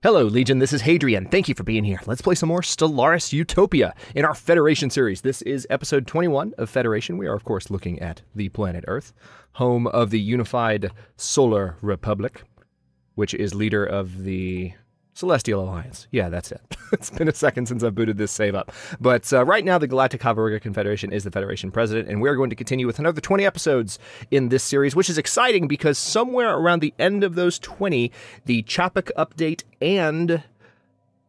Hello, Legion. This is Hadrian. Thank you for being here. Let's play some more Stellaris Utopia in our Federation series. This is episode 21 of Federation. We are, of course, looking at the planet Earth, home of the unified Solar Republic, which is leader of the Celestial Alliance. Yeah, that's it. It's been a second since I've booted this save up. But right now, the Galactic Cavalry Confederation is the Federation president, and we're going to continue with another 20 episodes in this series, which is exciting because somewhere around the end of those 20, the Chapek update and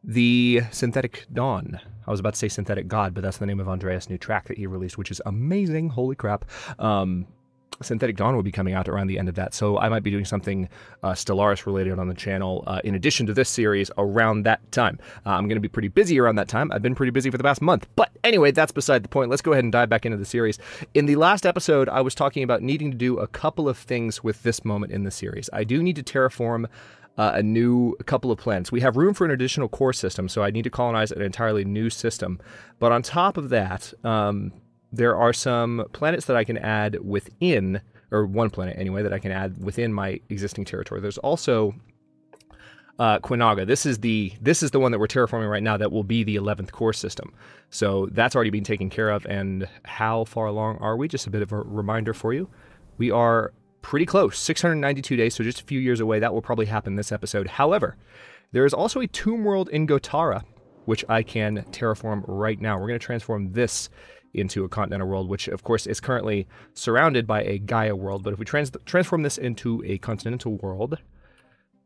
the Synthetic Dawn. I was about to say Synthetic God, but that's the name of Andreas' new track that he released, which is amazing. Holy crap. Synthetic Dawn will be coming out around the end of that, so I might be doing something Stellaris related on the channel in addition to this series around that time. I'm going to be pretty busy around that time. I've been pretty busy for the past month, but anyway, that's beside the point. Let's go ahead and dive back into the series. In the last episode, I was talking about needing to do a couple of things with this moment in the series. I do need to terraform a couple of planets. We have room for an additional core system, so I need to colonize an entirely new system. But on top of that, there are some planets that I can add within, or one planet anyway, that I can add within my existing territory. There's also Quinaga. This is the one that we're terraforming right now that will be the 11th core system. So that's already been taken care of. And how far along are we? Just a bit of a reminder for you. We are pretty close, 692 days, so just a few years away. That will probably happen this episode. However, there is also a tomb world in Gotara, which I can terraform right now. We're going to transform this into a continental world, which of course is currently surrounded by a Gaia world. But if we transform this into a continental world,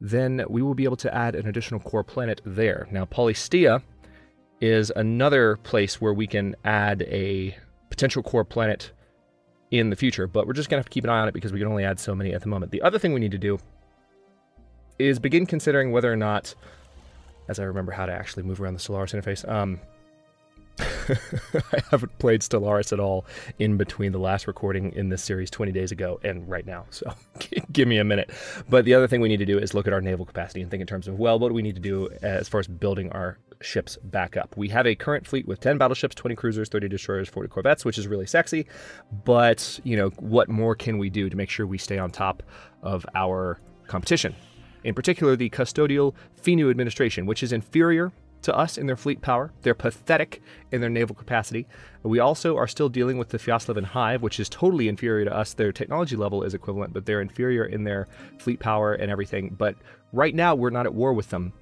then we will be able to add an additional core planet there. Now, Polystia is another place where we can add a potential core planet in the future, but we're just going to have to keep an eye on it because we can only add so many at the moment. The other thing we need to do is begin considering whether or not, as I remember how to actually move around the Stellaris interface, I haven't played Stellaris at all in between the last recording in this series 20 days ago and right now, so give me a minute. But the other thing we need to do is look at our naval capacity and think in terms of, well, what do we need to do as far as building our ships back up? We have a current fleet with 10 battleships, 20 cruisers, 30 destroyers, 40 corvettes, which is really sexy, but, you know, what more can we do to make sure we stay on top of our competition? In particular, the custodial Finu administration, which is inferior to us in their fleet power. They're pathetic in their naval capacity. We also are still dealing with the Fjaslevin Hive, which is totally inferior to us. Their technology level is equivalent, but they're inferior in their fleet power and everything. But right now, we're not at war with them,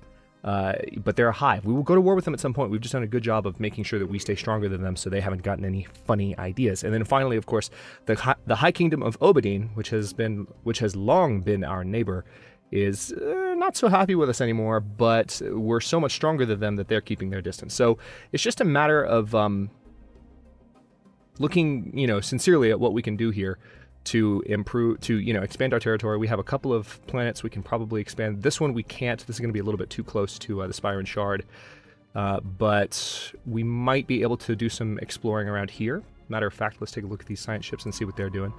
but they're a hive. We will go to war with them at some point. We've just done a good job of making sure that we stay stronger than them so they haven't gotten any funny ideas. And then finally, of course, the High Kingdom of Obadine, which has long been our neighbor, is not so happy with us anymore, but we're so much stronger than them that they're keeping their distance. So it's just a matter of looking, sincerely at what we can do here to improve, to, expand our territory. We have a couple of planets we can probably expand. This one we can't. This is going to be a little bit too close to the Spire and Shard, but we might be able to do some exploring around here. Matter of fact, let's take a look at these science ships and see what they're doing.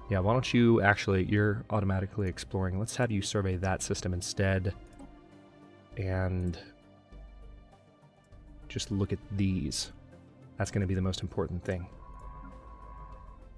Yeah, why don't you actually, you're automatically exploring. Let's have you survey that system instead. And just look at these. That's going to be the most important thing.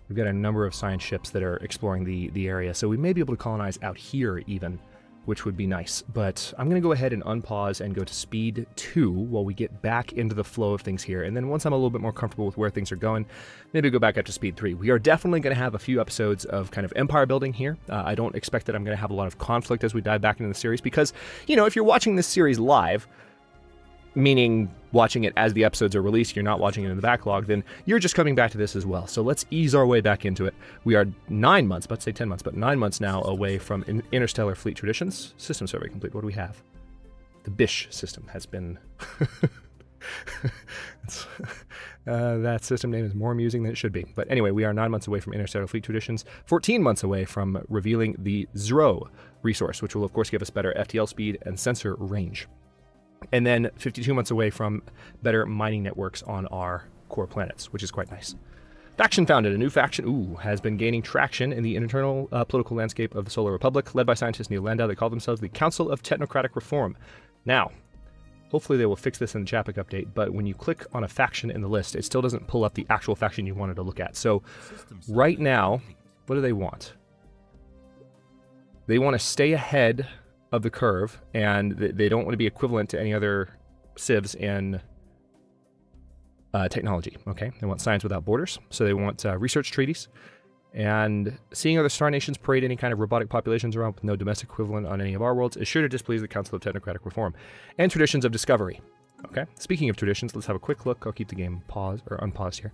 We've got a number of science ships that are exploring the area, so we may be able to colonize out here even, which would be nice. But I'm going to go ahead and unpause and go to speed 2 while we get back into the flow of things here. And then once I'm a little bit more comfortable with where things are going, maybe go back up to speed 3. We are definitely going to have a few episodes of kind of empire building here. I don't expect that I'm going to have a lot of conflict as we dive back into the series because, if you're watching this series live, meaning watching it as the episodes are released, you're not watching it in the backlog, then you're just coming back to this as well. So let's ease our way back into it. We are 9 months, about to say 10 months, but 9 months now away from Interstellar Fleet Traditions. System survey complete. What do we have? The Bish system has been... that system name is more amusing than it should be. But anyway, we are 9 months away from Interstellar Fleet Traditions, 14 months away from revealing the Zro resource, which will of course give us better FTL speed and sensor range. And then 52 months away from better mining networks on our core planets, which is quite nice. Faction founded. A new faction, has been gaining traction in the internal political landscape of the Solar Republic, led by scientist Neil Landau. They call themselves the Council of Technocratic Reform. Now, hopefully they will fix this in the Chapek update, but when you click on a faction in the list, it still doesn't pull up the actual faction you wanted to look at. So right now, what do they want? They want to stay ahead of the curve, and they don't want to be equivalent to any other civs in technology, okay? They want science without borders, so they want research treaties, and seeing other star nations parade any kind of robotic populations around with no domestic equivalent on any of our worlds is sure to displease the Council of Technocratic Reform, and traditions of discovery, okay? Speaking of traditions, let's have a quick look. I'll keep the game paused, or unpaused here.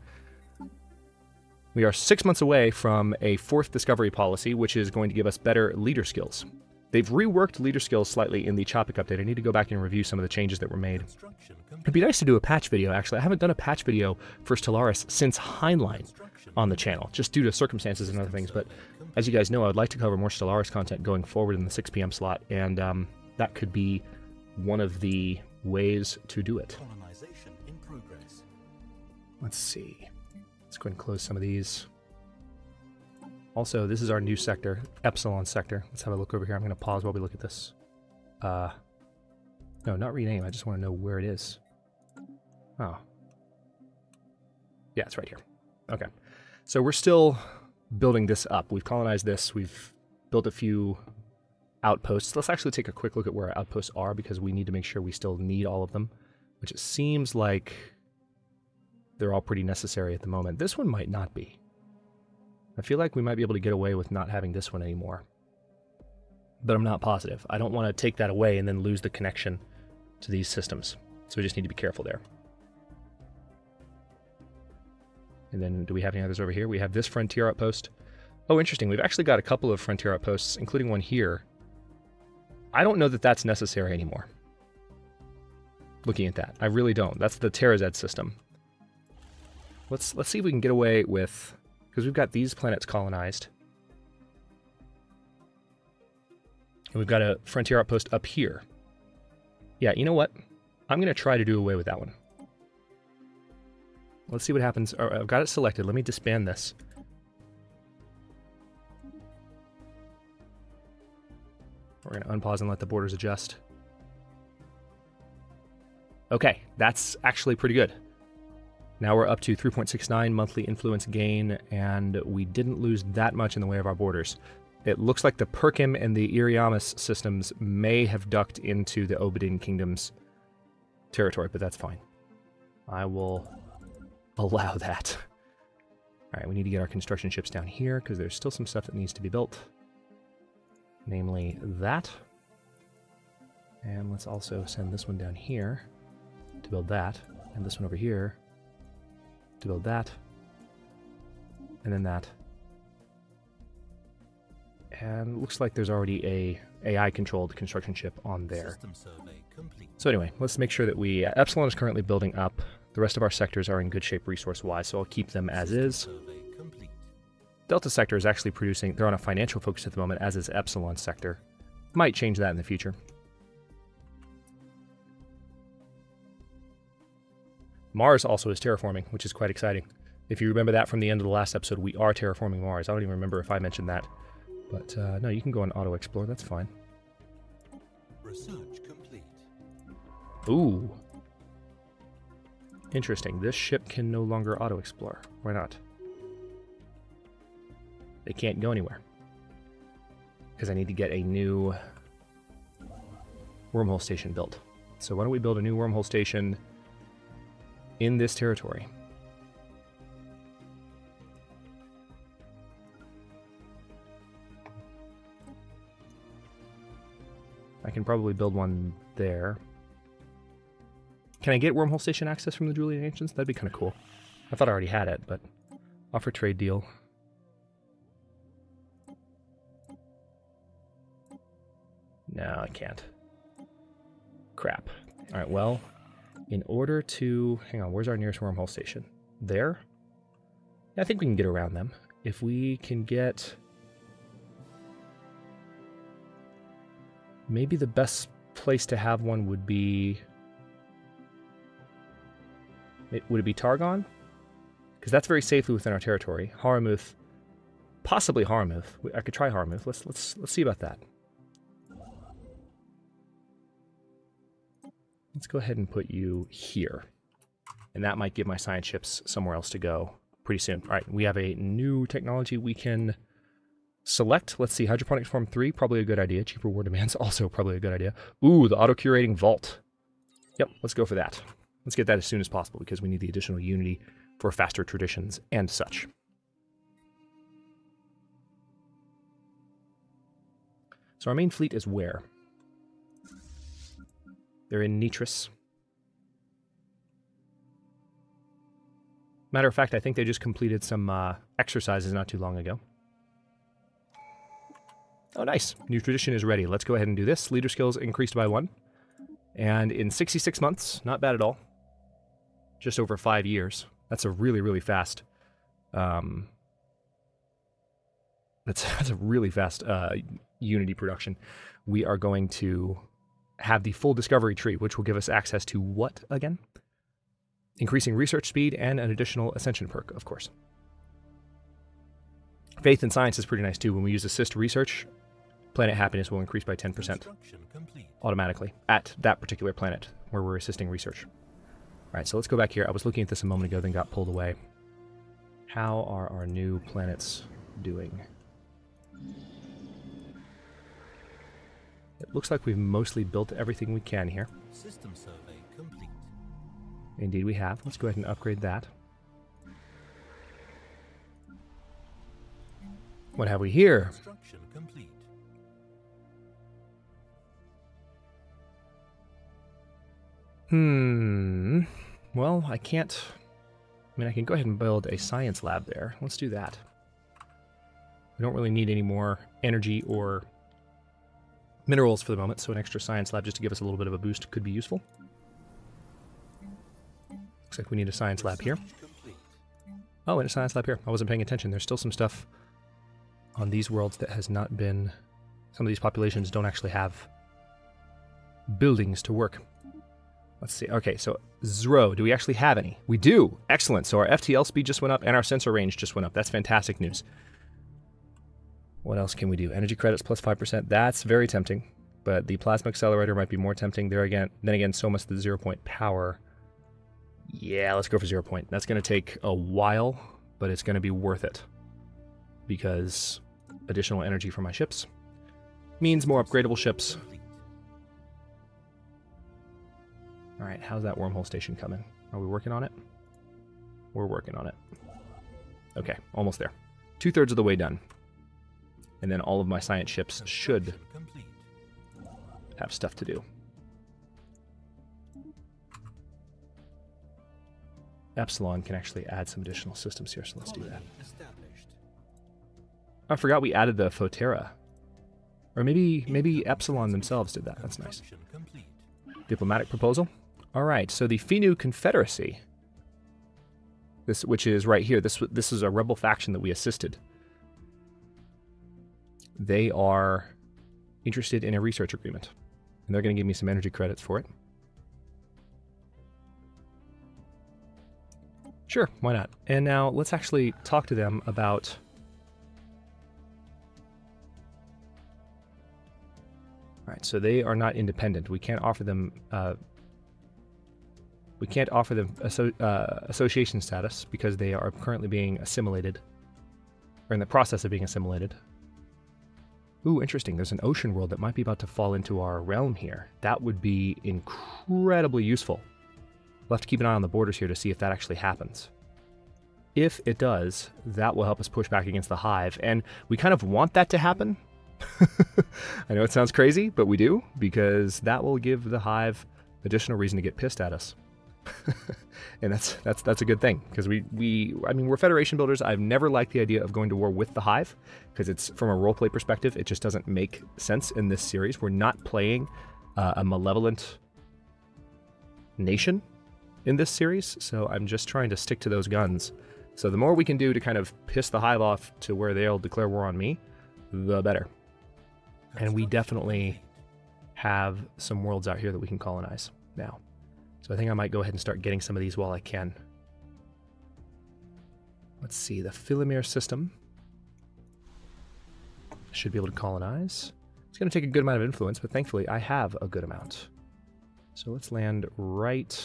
We are 6 months away from a 4th discovery policy, which is going to give us better leader skills. They've reworked leader skills slightly in the Chopic update. I need to go back and review some of the changes that were made. It'd be nice to do a patch video, actually. I haven't done a patch video for Stellaris since Heinlein on the channel, just due to circumstances and other things. But as you guys know, I would like to cover more Stellaris content going forward in the 6 p.m. slot, and that could be one of the ways to do it. Colonization in progress. Let's see. Let's go ahead and close some of these. Also, this is our new sector, Epsilon sector. Let's have a look over here. I'm going to pause while we look at this. No, not rename. I just want to know where it is. Oh. Yeah, it's right here. Okay. So we're still building this up. We've colonized this. We've built a few outposts. Let's actually take a quick look at where our outposts are, because we need to make sure we still need all of them, which it seems like they're all pretty necessary at the moment. This one might not be. I feel like we might be able to get away with not having this one anymore. But I'm not positive. I don't want to take that away and then lose the connection to these systems. So we just need to be careful there. And then do we have any others over here? We have this frontier outpost. Oh, interesting. We've actually got a couple of frontier outposts, including one here. I don't know that that's necessary anymore. Looking at that. I really don't. That's the Terrazed system. Let's see if we can get away with... Because we've got these planets colonized. And we've got a frontier outpost up here. Yeah, you know what? I'm going to try to do away with that one. Let's see what happens. Oh, I've got it selected. Let me disband this. We're going to unpause and let the borders adjust. Okay, that's actually pretty good. Now we're up to 3.69 monthly influence gain, and we didn't lose that much in the way of our borders. It looks like the Perkim and the Iriamis systems may have ducked into the Obedin Kingdom's territory, but that's fine. I will allow that. All right, we need to get our construction ships down here, because there's still some stuff that needs to be built. Namely that. And let's also send this one down here to build that, and this one over here to build that, and then that. And looks like there's already a AI-controlled construction ship on there. So anyway, let's make sure that we... Epsilon is currently building up. The rest of our sectors are in good shape resource-wise, so I'll keep them as is. Delta sector is actually producing... They're on a financial focus at the moment, as is Epsilon sector. Might change that in the future. Mars also is terraforming, which is quite exciting. If you remember that from the end of the last episode, we are terraforming Mars. I don't even remember if I mentioned that. But no, you can go and auto-explore. That's fine. Research complete. Ooh. Interesting. This ship can no longer auto-explore. Why not? They can't go anywhere. Because I need to get a new wormhole station built. So why don't we build a new wormhole station in this territory? I can probably build one there. Can I get wormhole station access from the Julian Ancients? That'd be kind of cool. I thought I already had it, but offer trade deal. No, I can't. Crap. All right, well, in order to... Hang on, where's our nearest wormhole station? There? Yeah, I think we can get around them. If we can get... Maybe the best place to have one would be... Would it be Targon? Because that's very safely within our territory. Haramuth, possibly Haramuth. I could try Haramuth. Let's see about that. Let's go ahead and put you here. And that might give my science ships somewhere else to go pretty soon. All right, we have a new technology we can Select, let's see, hydroponics farm 3, probably a good idea. Cheaper war demands, also probably a good idea. Ooh, the auto-curating vault. Yep, let's go for that. Let's get that as soon as possible because we need the additional unity for faster traditions and such. So our main fleet is where? They're in Nitris. Matter of fact, I think they just completed some exercises not too long ago. Oh, nice. New tradition is ready. Let's go ahead and do this. Leader skills increased by 1. And in 66 months, not bad at all. Just over 5 years. That's a really, really fast... That's a really fast Unity production. We are going to have the full discovery tree, which will give us access to what again? Increasing research speed and an additional ascension perk, of course. Faith and science is pretty nice too. When we use assist research, planet happiness will increase by 10% automatically at that particular planet where we're assisting research. All right, so let's go back here. I was looking at this a moment ago, then got pulled away. How are our new planets doing? It looks like we've mostly built everything we can here. System survey complete. Indeed we have. Let's go ahead and upgrade that. What have we here? Construction complete. Well, I can't... I mean, I can go ahead and build a science lab there. Let's do that. We don't really need any more energy or minerals for the moment, so an extra science lab just to give us a little bit of a boost could be useful. Looks like we need a science lab here. Oh, and a science lab here. I wasn't paying attention. There's still some stuff on these worlds that has not been... Some of these populations don't actually have buildings to work. Let's see. Okay, so Zro, do we actually have any? We do! Excellent. So our FTL speed just went up and our sensor range just went up. That's fantastic news. What else can we do? Energy credits plus 5%. That's very tempting. But the plasma accelerator might be more tempting. There again, then again, so must the 0-point power. Yeah, let's go for 0 point. That's going to take a while, but it's going to be worth it. Because additional energy for my ships means more upgradable ships. Alright, how's that wormhole station coming? Are we working on it? We're working on it. Okay, almost there. 2/3 of the way done. And then all of my science ships should have stuff to do. Epsilon can actually add some additional systems here, so let's do that. I forgot we added the Photera. Or maybe Epsilon themselves did that. That's nice. Diplomatic proposal. All right, so the Finu Confederacy, which is right here, this is a rebel faction that we assisted. They are interested in a research agreement, and they're going to give me some energy credits for it. Sure, why not? And now let's actually talk to them about... All right, so they are not independent. We can't offer them association status because they are currently being assimilated, or in the process of being assimilated. Ooh, interesting. There's an ocean world that might be about to fall into our realm here. That would be incredibly useful. We'll have to keep an eye on the borders here to see if that actually happens. If it does, that will help us push back against the Hive, and we kind of want that to happen. I know it sounds crazy, but we do, because that will give the Hive additional reason to get pissed at us. And that's a good thing, because I mean, we're Federation builders. I've never liked the idea of going to war with the Hive, because it's, from a roleplay perspective, it just doesn't make sense in this series. We're not playing a malevolent nation in this series, so I'm just trying to stick to those guns. So the more we can do to kind of piss the Hive off to where they'll declare war on me, the better. And we definitely have some worlds out here that we can colonize now. So I think I might go ahead and start getting some of these while I can. Let's see, the Philomere system. I should be able to colonize. It's going to take a good amount of influence, but thankfully I have a good amount. So let's land right...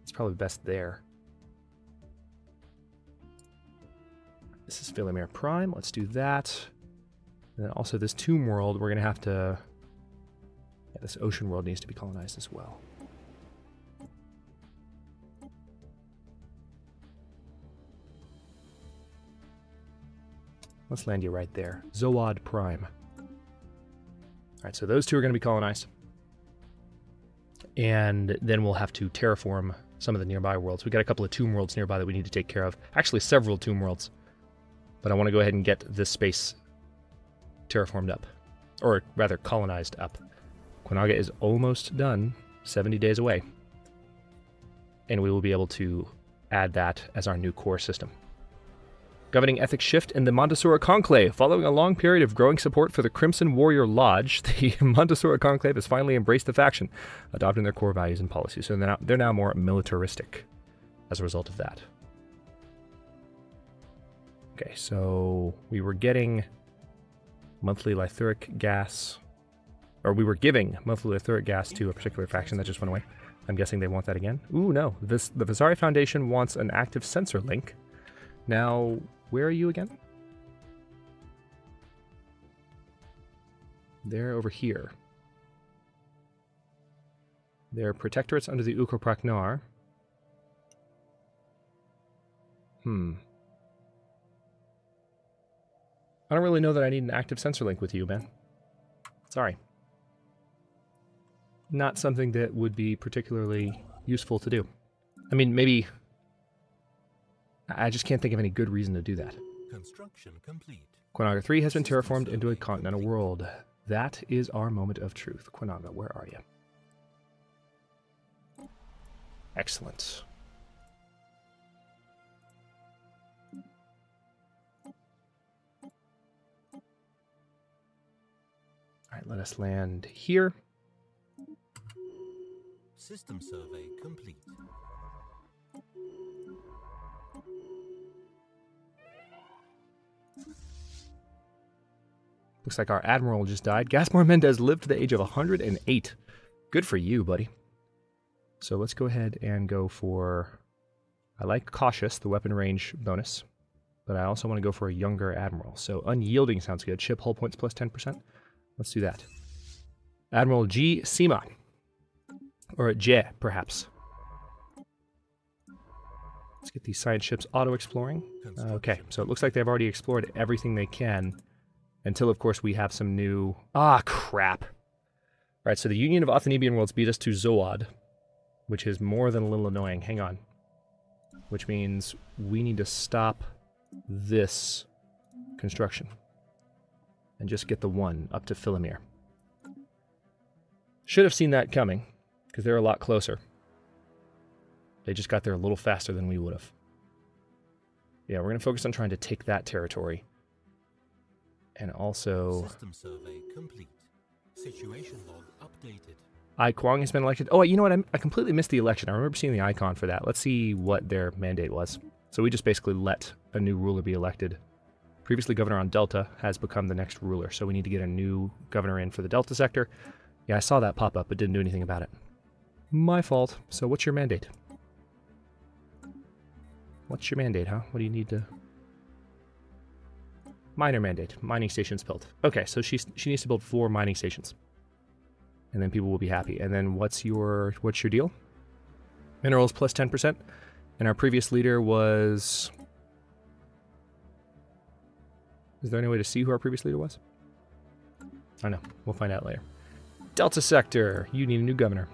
It's probably best there. This is Philemere Prime. Let's do that. And then also this tomb world, we're going to have to... Yeah, this ocean world needs to be colonized as well. Let's land you right there. Zoad Prime. Alright, so those two are going to be colonized. And then we'll have to terraform some of the nearby worlds. We've got a couple of tomb worlds nearby that we need to take care of. Actually, several tomb worlds. But I want to go ahead and get this space terraformed up. Or rather, colonized up. Quinaga is almost done. 70 days away. And we will be able to add that as our new core system. Governing ethics shift in the Montesora Conclave. Following a long period of growing support for the Crimson Warrior Lodge, the Montesora Conclave has finally embraced the faction, adopting their core values and policies. So they're now more militaristic as a result of that. Okay, so we were getting monthly lythuric gas, or we were giving monthly lythuric gas to a particular faction that just went away. I'm guessing they want that again. Ooh, no. The Visari Foundation wants an active sensor link. Now, where are you again? They're over here. They're protectorates under the Ukropraknar. I don't really know that I need an active sensor link with you, man. Sorry. Not something that would be particularly useful to do. I mean, maybe... I just can't think of any good reason to do that. Construction complete. Quinaga 3 has been terraformed into a continental world. That is our moment of truth. Quinaga, where are you? Excellent. Alright, let us land here. System survey complete. Looks like our admiral just died. Gaspar Mendez lived to the age of 108. Good for you, buddy. So let's go ahead and go for... I like Cautious, the weapon range bonus. But I also want to go for a younger admiral. So Unyielding sounds good. Ship hull points plus 10%. Let's do that. Admiral G. Sima. Or J, perhaps. Let's get these science ships auto-exploring. Okay, so it looks like they've already explored everything they can. Until, of course, we have some new... Ah, crap. Alright, so the Union of Othanibian Worlds beat us to Zoad, which is more than a little annoying. Hang on. Which means we need to stop this construction. And just get the one up to Philemere. Should have seen that coming, because they're a lot closer. They just got there a little faster than we would have. Yeah, we're going to focus on trying to take that territory. And also... System survey complete. Situation log updated. Ai Kwang has been elected. Oh, you know what? I completely missed the election. I remember seeing the icon for that. Let's see what their mandate was. So we just basically let a new ruler be elected. Previously governor on Delta has become the next ruler. So we need to get a new governor in for the Delta sector. Yeah, I saw that pop up, but didn't do anything about it. My fault. So what's your mandate? What's your mandate, huh? What do you need to... Minor mandate. Mining stations built. Okay, so she needs to build 4 mining stations. And then people will be happy. And then what's your deal? Minerals plus 10%. And our previous leader was... Is there any way to see who our previous leader was? I know. We'll find out later. Delta sector. You need a new governor.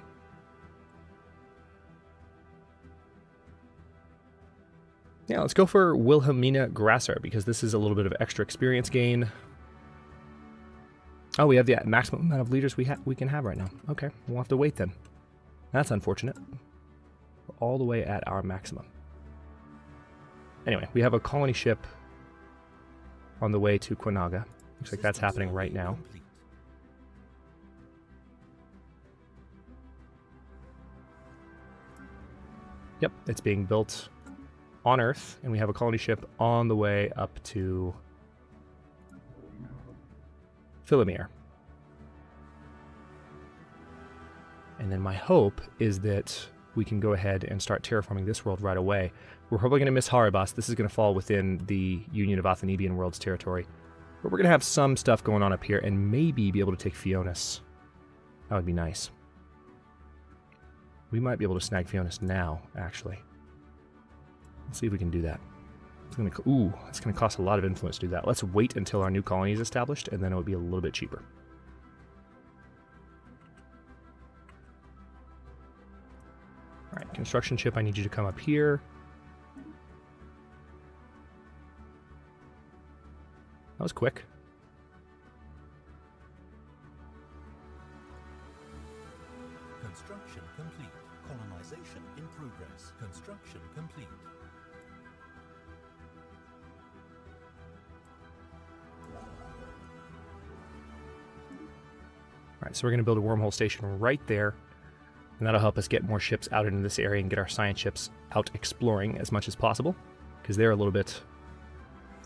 Yeah, let's go for Wilhelmina Grasser, because this is a little bit of extra experience gain. Oh, we have the maximum amount of leaders we can have right now. Okay, we'll have to wait then. That's unfortunate. We're all the way at our maximum. Anyway, we have a colony ship on the way to Quinaga. Looks like that's happening right now. Yep, it's being built on Earth, and we have a colony ship on the way up to Philemere. And then my hope is that we can go ahead and start terraforming this world right away. We're probably going to miss Haribas. This is going to fall within the Union of Athenibian Worlds territory. But we're going to have some stuff going on up here and maybe be able to take Fionis. That would be nice. We might be able to snag Fionis now, actually. Let's see if we can do that. It's going to cost a lot of influence to do that. Let's wait until our new colony is established, and then it would be a little bit cheaper. Alright, construction ship, I need you to come up here. That was quick. Construction complete. Colonization in progress. Construction complete. Alright, so we're going to build a wormhole station right there. And that'll help us get more ships out into this area and get our science ships out exploring as much as possible. Because they're a little bit...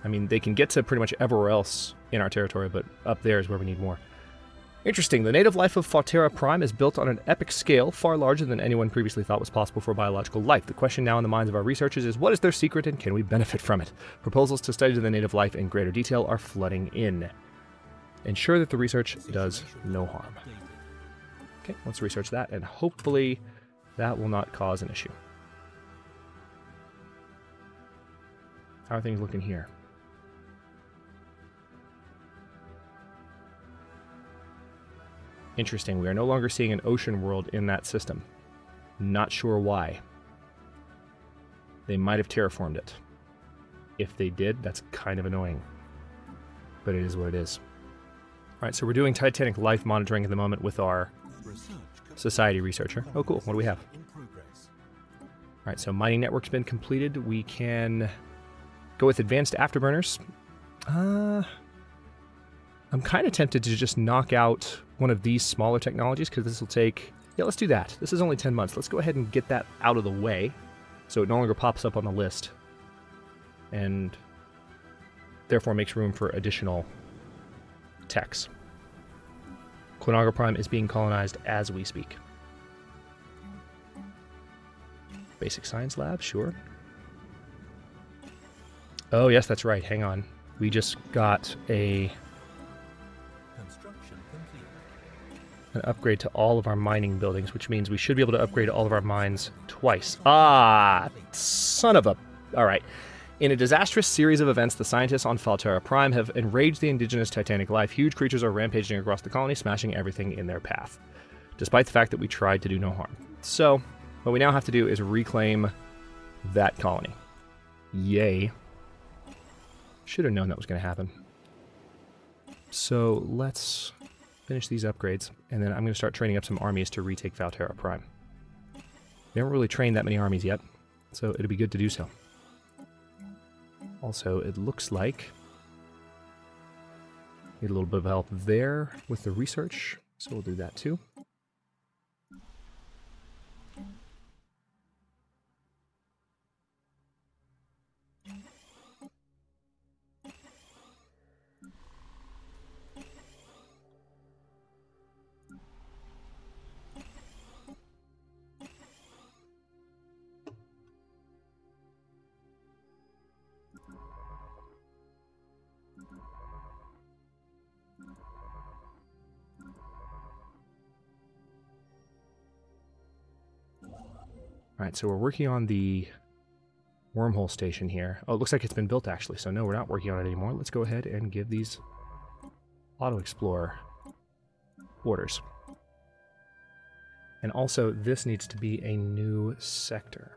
I mean, they can get to pretty much everywhere else in our territory, but up there is where we need more. Interesting, the native life of Falterra Prime is built on an epic scale, far larger than anyone previously thought was possible for biological life. The question now in the minds of our researchers is, what is their secret and can we benefit from it? Proposals to study the native life in greater detail are flooding in. Ensure that the research does no harm. Okay, let's research that, and hopefully that will not cause an issue. How are things looking here? Interesting, we are no longer seeing an ocean world in that system. Not sure why. They might have terraformed it. If they did, that's kind of annoying. But it is what it is. Alright, so we're doing Titanic life monitoring at the moment with our society researcher. Oh cool, what do we have? Alright, so mining network's been completed. We can go with advanced afterburners. I'm kind of tempted to just knock out one of these smaller technologies, because this will take... Yeah, let's do that. This is only 10 months. Let's go ahead and get that out of the way, so it no longer pops up on the list, and therefore makes room for additional techs. Quinaga Prime is being colonized as we speak. Basic Science Lab, sure. Oh, yes, that's right. Hang on. We just got an upgrade to all of our mining buildings, which means we should be able to upgrade all of our mines twice. Ah, son of a... Alright. In a disastrous series of events, the scientists on Falterra Prime have enraged the indigenous Titanic life. Huge creatures are rampaging across the colony, smashing everything in their path, despite the fact that we tried to do no harm. So, what we now have to do is reclaim that colony. Yay. Should have known that was going to happen. So, let's finish these upgrades, and then I'm going to start training up some armies to retake Falterra Prime. We haven't really trained that many armies yet, so it'll be good to do so. Also, it looks like need a little bit of help there with the research, so we'll do that too. Alright, so we're working on the wormhole station here. Oh, it looks like it's been built actually, so no, we're not working on it anymore. Let's go ahead and give these auto-explorer orders. And also, this needs to be a new sector.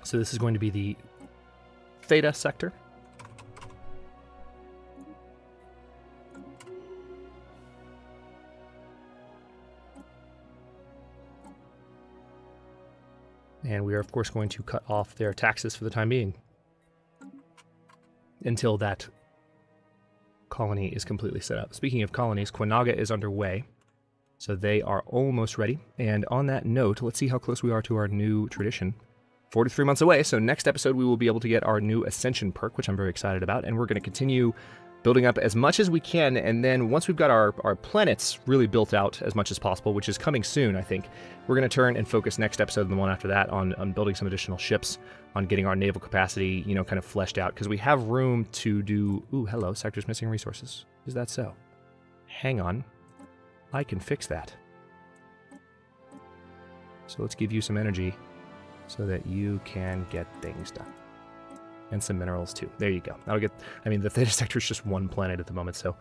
So this is going to be the Theta sector. And we are, of course, going to cut off their taxes for the time being, until that colony is completely set up. Speaking of colonies, Quinaga is underway, so they are almost ready. And on that note, let's see how close we are to our new tradition. 43 months away, so next episode we will be able to get our new Ascension perk, which I'm very excited about, and we're going to continue building up as much as we can, and then once we've got our planets really built out as much as possible, which is coming soon, I think, we're going to turn and focus next episode and the one after that on building some additional ships, on getting our naval capacity, you know, kind of fleshed out, because we have room to do... Ooh, hello, sector's missing resources. Is that so? Hang on. I can fix that. So let's give you some energy so that you can get things done. And some minerals too. There you go. That'll get... I mean, the Theta sector is just one planet at the moment, so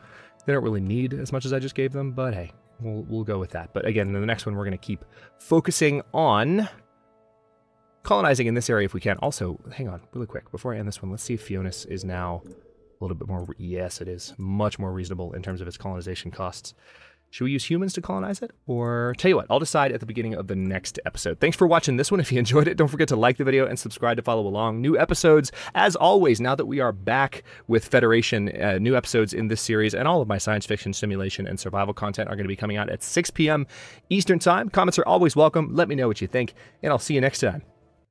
they don't really need as much as I just gave them, but hey, we'll go with that. But again, in the next one, we're going to keep focusing on colonizing in this area if we can. Also, hang on, really quick, before I end this one, let's see if Fionis is now a little bit more... Yes, it is. Much more reasonable in terms of its colonization costs. Should we use humans to colonize it? Or, tell you what, I'll decide at the beginning of the next episode. Thanks for watching this one. If you enjoyed it, don't forget to like the video and subscribe to follow along. New episodes, as always, now that we are back with Federation, new episodes in this series and all of my science fiction, simulation, and survival content are going to be coming out at 6 p.m. Eastern Time. Comments are always welcome. Let me know what you think, and I'll see you next time.